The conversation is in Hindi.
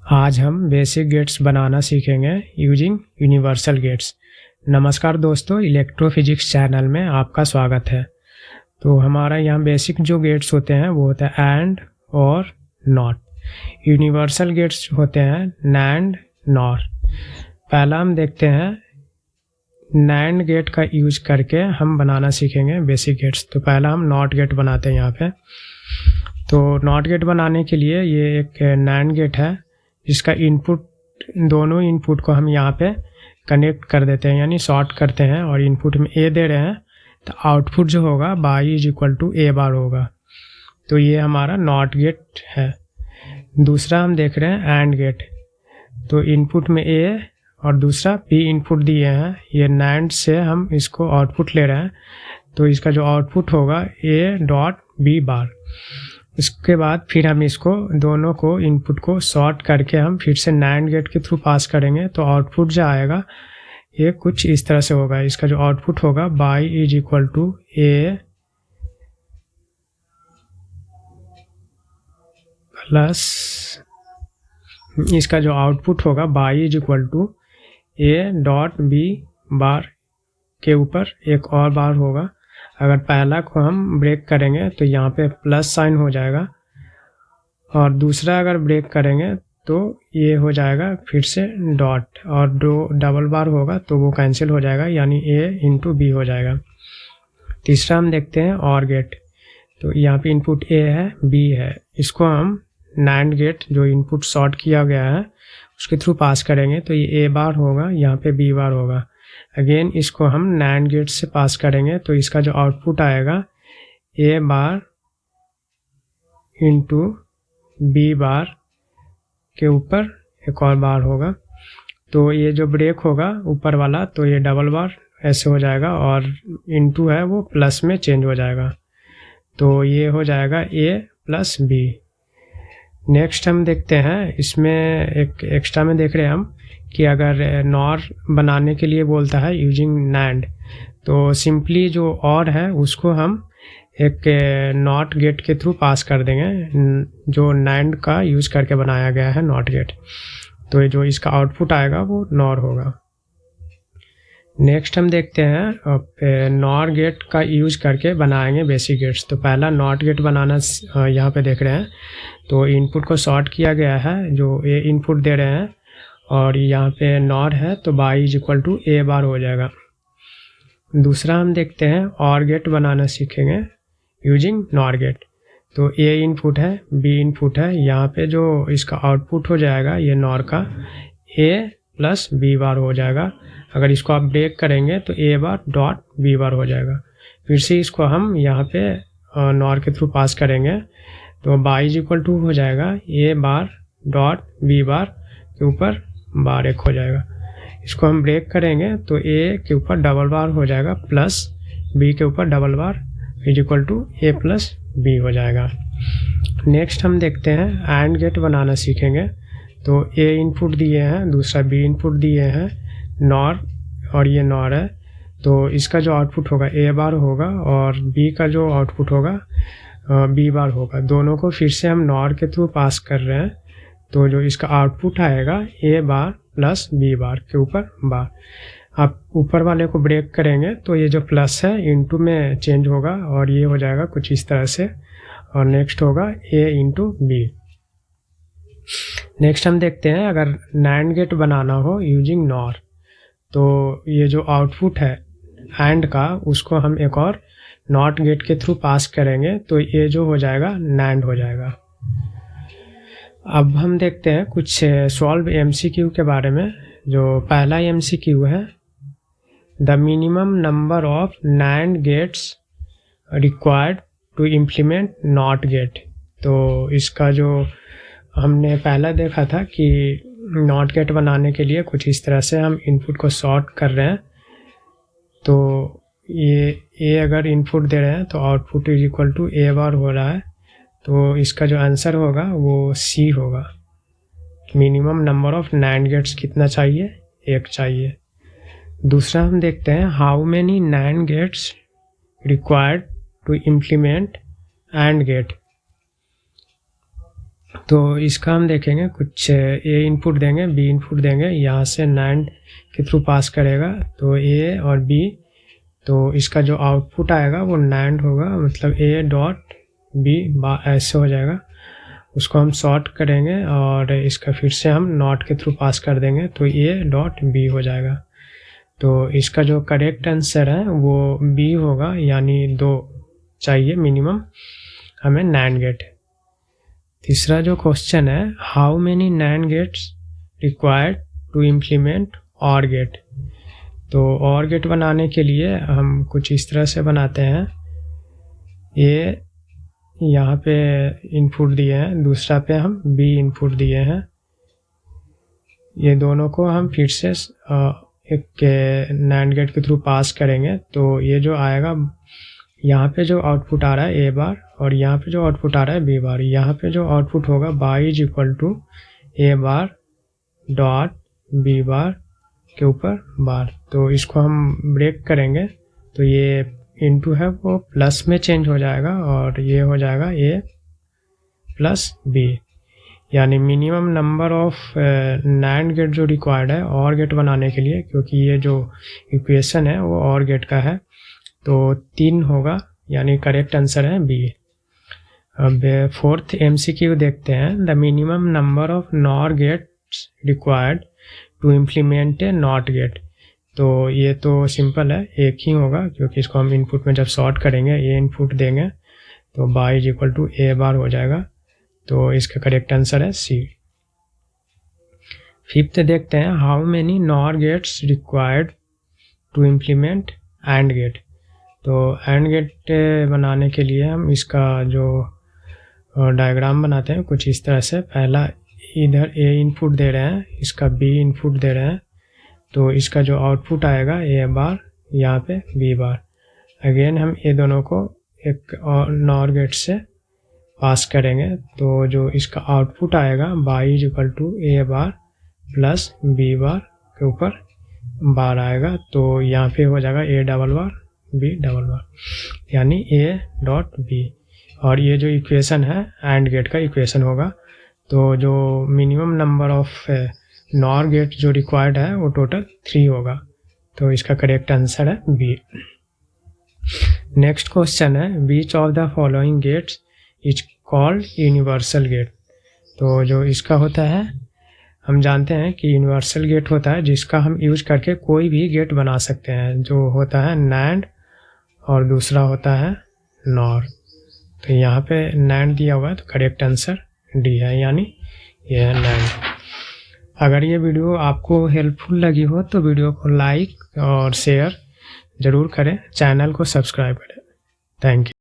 आज हम बेसिक गेट्स बनाना सीखेंगे यूजिंग यूनिवर्सल गेट्स। नमस्कार दोस्तों, इलेक्ट्रोफिजिक्स चैनल में आपका स्वागत है। तो हमारा यहाँ बेसिक जो गेट्स होते हैं वो होता है एंड और नॉट। यूनिवर्सल गेट्स होते हैं नैंड नॉर। पहला हम देखते हैं नैंड गेट का यूज करके हम बनाना सीखेंगे बेसिक गेट्स। तो पहला हम नॉट गेट बनाते हैं यहाँ पे। तो नॉट गेट बनाने के लिए ये एक नैंड गेट है जिसका इनपुट, दोनों इनपुट को हम यहाँ पे कनेक्ट कर देते हैं, यानी शॉर्ट करते हैं और इनपुट में ए दे रहे हैं तो आउटपुट जो होगा बाई इज इक्वल टू ए बार होगा। तो ये हमारा नॉट गेट है। दूसरा हम देख रहे हैं एंड गेट। तो इनपुट में ए और दूसरा बी इनपुट दिए हैं, ये नैंड से हम इसको आउटपुट ले रहे हैं। तो इसका जो आउटपुट होगा ए डॉट बी बार। इसके बाद फिर हम इसको दोनों को इनपुट को सॉर्ट करके हम फिर से नैंड गेट के थ्रू पास करेंगे। तो आउटपुट जो आएगा ये कुछ इस तरह से होगा। इसका जो आउटपुट होगा Y is equal to A plus, इसका जो आउटपुट होगा Y is equal to A dot B bar के ऊपर एक और बार होगा। अगर पहला को हम ब्रेक करेंगे तो यहाँ पे प्लस साइन हो जाएगा, और दूसरा अगर ब्रेक करेंगे तो ये हो जाएगा फिर से डॉट, और दो डबल बार होगा तो वो कैंसिल हो जाएगा, यानी ए इंटू बी हो जाएगा। तीसरा हम देखते हैं और गेट। तो यहाँ पे इनपुट ए है, बी है, इसको हम नैंड गेट जो इनपुट शॉर्ट किया गया है उसके थ्रू पास करेंगे। तो ये ए बार होगा, यहाँ पे बी बार होगा। अगेन इसको हम नैंड गेट से पास करेंगे तो इसका जो आउटपुट आएगा ए बार इंटू बी बार के ऊपर एक और बार होगा। तो ये जो ब्रेक होगा ऊपर वाला तो ये डबल बार ऐसे हो जाएगा, और इंटू है वो प्लस में चेंज हो जाएगा। तो ये हो जाएगा ए प्लस बी। नेक्स्ट हम देखते हैं, इसमें एक एक्स्ट्रा में देख रहे हैं हम कि अगर नॉर बनाने के लिए बोलता है यूजिंग नैंड, तो सिंपली जो और है उसको हम एक नॉट गेट के थ्रू पास कर देंगे जो नैंड का यूज करके बनाया गया है नॉट गेट। तो जो इसका आउटपुट आएगा वो नॉर होगा। नेक्स्ट हम देखते हैं नॉर गेट का यूज करके बनाएंगे बेसिक गेट्स। तो पहला नॉट गेट बनाना यहाँ पे देख रहे हैं। तो इनपुट को शॉर्ट किया गया है, जो ए इनपुट दे रहे हैं, और यहाँ पे नॉर है तो बाई इज इक्वल टू ए बार हो जाएगा। दूसरा हम देखते हैं और गेट बनाना सीखेंगे यूजिंग नॉर गेट। तो ए इनपुट है, बी इनपुट है, यहाँ पे जो इसका आउटपुट हो जाएगा ये नॉर का ए प्लस बी बार हो जाएगा। अगर इसको आप ब्रेक करेंगे तो ए बार डॉट बी बार हो जाएगा। फिर से इसको हम यहाँ पे नॉर के थ्रू पास करेंगे तो बाई इज इक्वल टू हो जाएगा ए बार डॉट बी बार के ऊपर बार एक हो जाएगा। इसको हम ब्रेक करेंगे तो ए के ऊपर डबल बार हो जाएगा प्लस बी के ऊपर double bar is equal to A plus B हो जाएगा। नेक्स्ट हम देखते हैं एंड गेट बनाना सीखेंगे। तो ए इनपुट दिए हैं, दूसरा बी इनपुट दिए हैं, नॉर, और ये नॉर है। तो इसका जो आउटपुट होगा ए बार होगा और बी का जो आउटपुट होगा बी बार होगा। दोनों को फिर से हम नॉर के थ्रू पास कर रहे हैं। तो जो इसका आउटपुट आएगा ए बार प्लस बी बार के ऊपर बार। आप ऊपर वाले को ब्रेक करेंगे तो ये जो प्लस है इंटू में चेंज होगा और ये हो जाएगा कुछ इस तरह से, और नेक्स्ट होगा ए इंटू बी। नेक्स्ट हम देखते हैं अगर नैंड गेट बनाना हो यूजिंग नॉर, तो ये जो आउटपुट है एंड का उसको हम एक और नॉट गेट के थ्रू पास करेंगे तो ये जो हो जाएगा नैंड हो जाएगा। अब हम देखते हैं कुछ सॉल्व एमसीक्यू के बारे में। जो पहला एमसीक्यू है, the minimum number of NAND gates required to implement NOT gate. तो इसका जो हमने पहला देखा था कि नॉट गेट बनाने के लिए कुछ इस तरह से हम इनपुट को सॉर्ट कर रहे हैं। तो ये अगर इनपुट दे रहे हैं तो आउटपुट इज इक्वल टू ए बार हो रहा है। तो इसका जो आंसर होगा वो सी होगा। Minimum number of NAND gates कितना चाहिए? एक चाहिए। दूसरा हम देखते हैं how many NAND gates required to implement AND gate. तो इसका हम देखेंगे, कुछ ए इनपुट देंगे, बी इनपुट देंगे, यहाँ से NAND के थ्रू पास करेगा, तो ए और बी, तो इसका जो आउटपुट आएगा वो NAND होगा, मतलब ए डॉट बी ऐसे हो जाएगा। उसको हम सॉर्ट करेंगे और इसका फिर से हम नॉट के थ्रू पास कर देंगे, तो ए डॉट बी हो जाएगा। तो इसका जो करेक्ट आंसर है वो बी होगा, यानी 2 चाहिए मिनिमम हमें NAND गेट। तीसरा जो क्वेश्चन है, how many NAND gates required to implement OR gate. तो OR गेट बनाने के लिए हम कुछ इस तरह से बनाते हैं, ये यहाँ पे इनपुट दिए हैं, दूसरा पे हम B इनपुट दिए हैं, ये दोनों को हम फिर से एक NAND गेट के थ्रू पास करेंगे, तो ये जो आएगा, यहाँ पे जो आउटपुट आ रहा है A बार और यहाँ पे जो आउटपुट आ रहा है B बार, यहाँ पे जो आउटपुट होगा y is equal to A bar dot B bar के ऊपर बार। तो इसको हम ब्रेक करेंगे, तो ये इनटू है वो प्लस में चेंज हो जाएगा और ये हो जाएगा A प्लस B, यानी minimum number of NAND gate जो रिक्वायर्ड है OR गेट बनाने के लिए, क्योंकि ये जो इक्वेशन है वो OR गेट का है, तो 3 होगा, यानी करेक्ट आंसर है B। अब 4th MCQ देखते हैं, the minimum number of NOR gates required to implement a NOT gate. तो ये तो सिंपल है, एक ही होगा, क्योंकि इसको हम इनपुट में जब सॉर्ट करेंगे A इनपुट देंगे, तो y is equal to A bar हो जाएगा, तो इसका करेक्ट आंसर है C। 5th देखते हैं, how many NOR gates required to implement AND gate. तो AND गेट बनाने के लिए हम इसका जो डायग्राम बनाते हैं कुछ इस तरह से, पहला इधर A इनपुट दे रहे हैं, इसका B इनपुट दे रहे हैं, तो इसका जो आउटपुट आएगा A बार, यहाँ पे B बार, अगेन हम ये दोनों को एक NOR गेट से पास करेंगे, तो जो इसका आउटपुट आएगा y is equal to A bar plus B bar के ऊपर बार आएगा, तो यहाँ पे हो जाएगा A double bar B double bar, यानी A डॉट B। और ये जो इक्वेशन है AND गेट का इक्वेशन होगा, तो जो minimum number of NOR gate जो रिक्वायर्ड है वो टोटल 3 होगा, तो इसका करेक्ट आंसर है B। नेक्स्ट क्वेश्चन है, which of the following gates is called universal gate. तो जो इसका होता है, हम जानते हैं कि यूनिवर्सल गेट होता है जिसका हम यूज करके कोई भी गेट बना सकते हैं, जो होता है NAND और दूसरा होता है NOR। तो यहाँ पे NAND दिया हुआ है, तो करेक्ट आंसर D है, यानी ये है NAND। अगर ये वीडियो आपको हेल्पफुल लगी हो तो वीडियो को लाइक और शेयर ज़रूर करें, चैनल को सब्सक्राइब करें। Thank you.